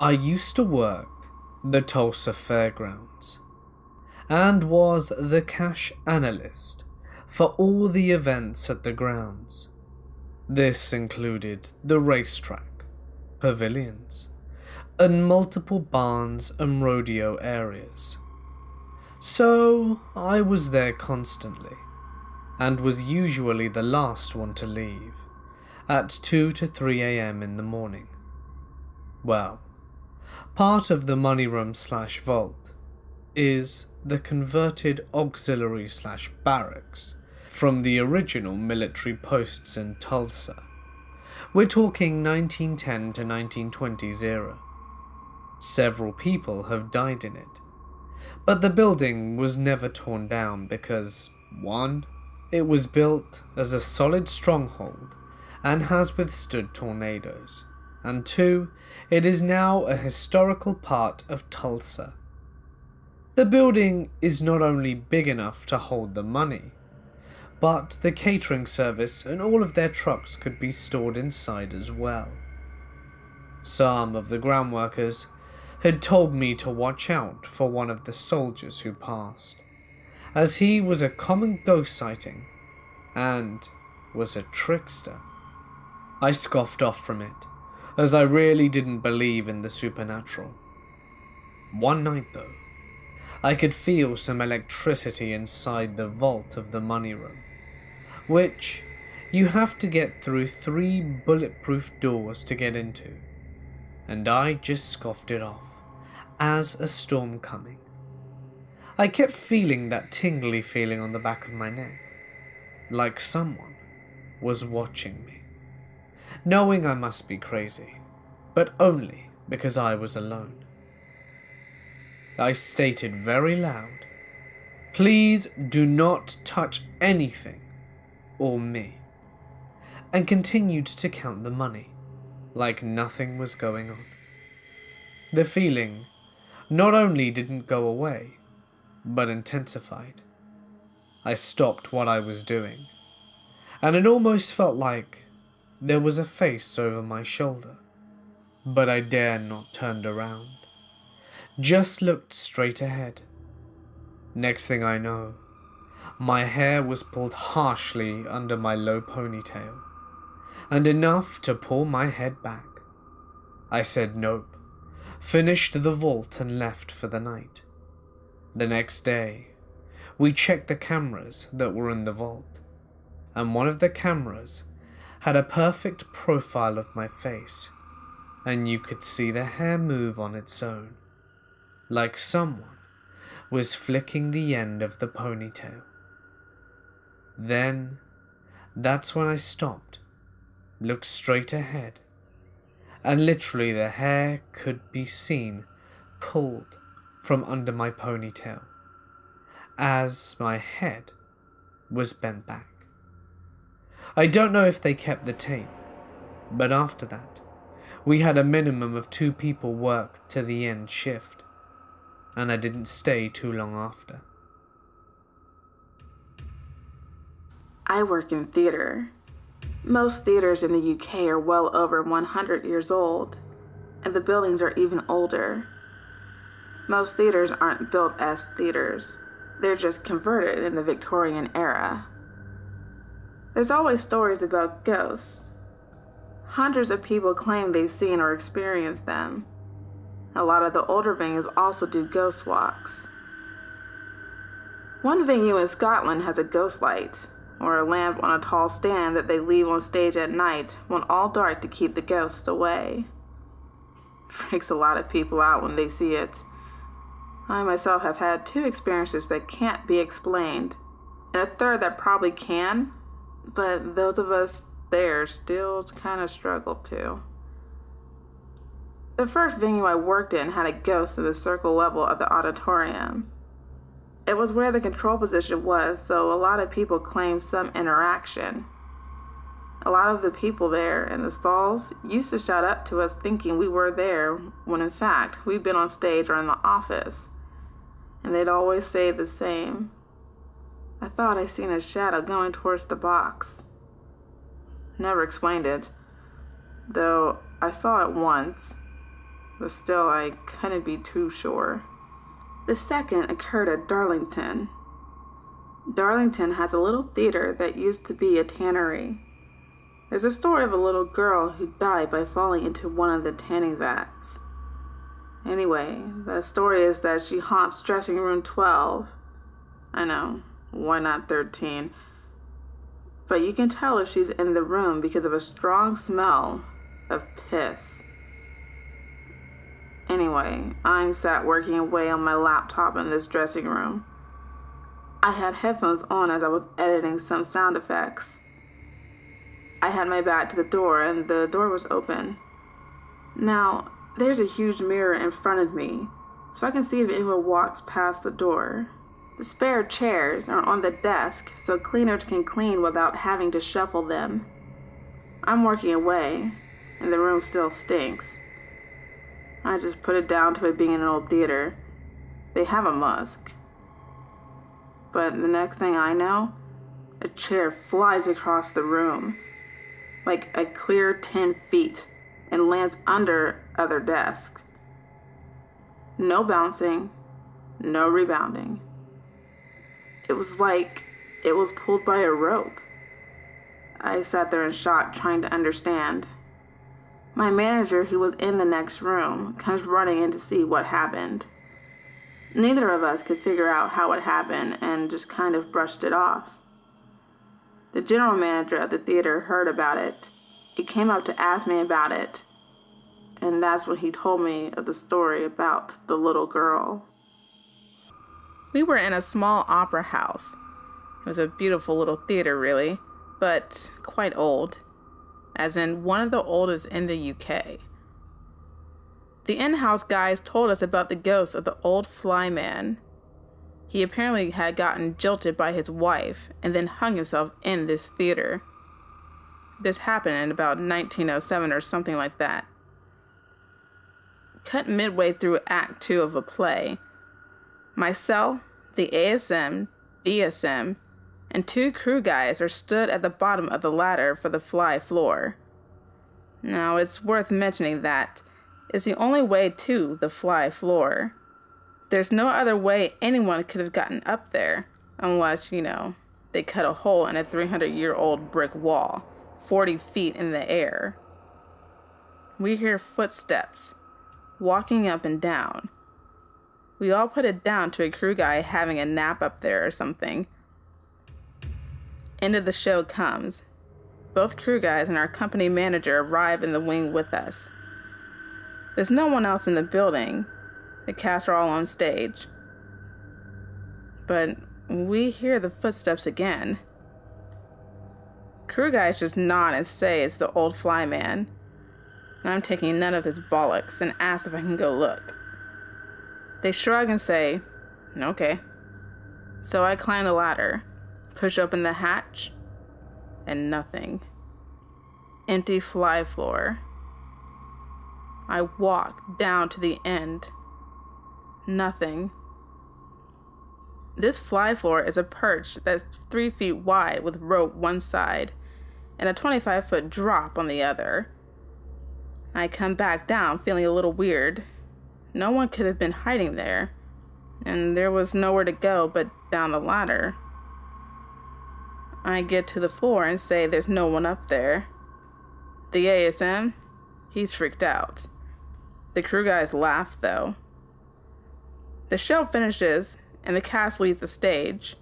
I used to work the Tulsa Fairgrounds and was the cash analyst for all the events at the grounds. This included the racetrack, pavilions, and multiple barns and rodeo areas. So I was there constantly, and was usually the last one to leave, at 2 to 3 a.m. in the morning. Well, part of the money room / vault is the converted auxiliary / barracks from the original military posts in Tulsa. We're talking 1910 to 1920s era. Several people have died in it, but the building was never torn down because 1. It was built as a solid stronghold and has withstood tornadoes, and 2. It is now a historical part of Tulsa. The building is not only big enough to hold the money, but the catering service and all of their trucks could be stored inside as well. Some of the ground workers had told me to watch out for one of the soldiers who passed, as he was a common ghost sighting and was a trickster. I scoffed off from it, as I really didn't believe in the supernatural. One night though, I could feel some electricity inside the vault of the money room, which you have to get through 3 bulletproof doors to get into, and I just scoffed it off as a storm coming. I kept feeling that tingly feeling on the back of my neck, like someone was watching me, knowing I must be crazy, but only because I was alone. I stated very loud, "Please do not touch anything or me," and continued to count the money like nothing was going on. The feeling not only didn't go away, but intensified. I stopped what I was doing, and it almost felt like there was a face over my shoulder, but I dared not turn around, just looked straight ahead. Next thing I know, my hair was pulled harshly under my low ponytail, and enough to pull my head back. I said nope, finished the vault and left for the night. The next day, we checked the cameras that were in the vault, and one of the cameras had a perfect profile of my face, and you could see the hair move on its own, like someone was flicking the end of the ponytail. Then, that's when I stopped, looked straight ahead, and literally the hair could be seen pulled from under my ponytail, as my head was bent back. I don't know if they kept the tape, but after that, we had a minimum of 2 people work to the end shift, and I didn't stay too long after. I work in theater. Most theaters in the UK are well over 100 years old, and the buildings are even older. Most theaters aren't built as theaters. They're just converted in the Victorian era. There's always stories about ghosts. Hundreds of people claim they've seen or experienced them. A lot of the older venues also do ghost walks. One venue in Scotland has a ghost light, or a lamp on a tall stand that they leave on stage at night when all dark to keep the ghosts away. Freaks a lot of people out when they see it. I myself have had 2 experiences that can't be explained, and a third that probably can, but those of us there still kind of struggle to. The first venue I worked in had a ghost in the circle level of the auditorium. It was where the control position was, so a lot of people claimed some interaction. A lot of the people there in the stalls used to shout up to us thinking we were there, when in fact we'd been on stage or in the office. And they'd always say the same, "I thought I seen a shadow going towards the box." Never explained it, though I saw it once, but still I couldn't be too sure. The second occurred at Darlington. Darlington has a little theater that used to be a tannery. There's a story of a little girl who died by falling into one of the tanning vats. Anyway, the story is that she haunts dressing room 12. I know, why not 13? But you can tell if she's in the room because of a strong smell of piss. Anyway, I'm sat working away on my laptop in this dressing room. I had headphones on as I was editing some sound effects. I had my back to the door and the door was open. Now, there's a huge mirror in front of me, so I can see if anyone walks past the door. The spare chairs are on the desk so cleaners can clean without having to shuffle them. I'm working away, and the room still stinks. I just put it down to it being an old theater. They have a musk. But the next thing I know, a chair flies across the room, like a clear 10 feet, and lands under other desks. No bouncing, no rebounding. It was like it was pulled by a rope. I sat there in shock, trying to understand. My manager, who was in the next room, comes running in to see what happened. Neither of us could figure out how it happened and just kind of brushed it off. The general manager of the theater heard about it. He came up to ask me about it, and that's when he told me of the story about the little girl. We were in a small opera house. It was a beautiful little theater, really, but quite old, as in one of the oldest in the UK. The in-house guys told us about the ghost of the old fly man. He apparently had gotten jilted by his wife and then hung himself in this theater. This happened in about 1907 or something like that. Cut midway through Act 2 of a play, myself, the ASM, DSM, and 2 crew guys are stood at the bottom of the ladder for the fly floor. Now, it's worth mentioning that it's the only way to the fly floor. There's no other way anyone could have gotten up there, unless, they cut a hole in a 300-year-old brick wall, 40 feet in the air. We hear footsteps, walking up and down. We all put it down to a crew guy having a nap up there or something. End of the show comes. Both crew guys and our company manager arrive in the wing with us. There's no one else in the building. The cast are all on stage. But we hear the footsteps again. Crew guys just nod and say it's the old fly man. I'm taking none of this bollocks and ask if I can go look. They shrug and say, okay. So I climb the ladder, push open the hatch, and nothing. Empty fly floor. I walk down to the end. Nothing. This fly floor is a perch that's 3 feet wide with rope one side and a 25-foot drop on the other. I come back down feeling a little weird. No one could have been hiding there, and there was nowhere to go but down the ladder. I get to the floor and say there's no one up there. The ASM, he's freaked out. The crew guys laugh, though. The show finishes, and the cast leaves the stage.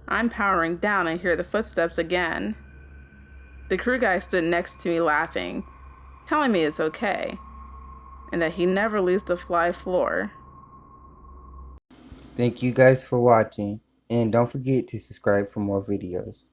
I'm powering down and hear the footsteps again. The crew guy stood next to me laughing, telling me it's okay, and that he never leaves the fly floor. Thank you guys for watching, and don't forget to subscribe for more videos.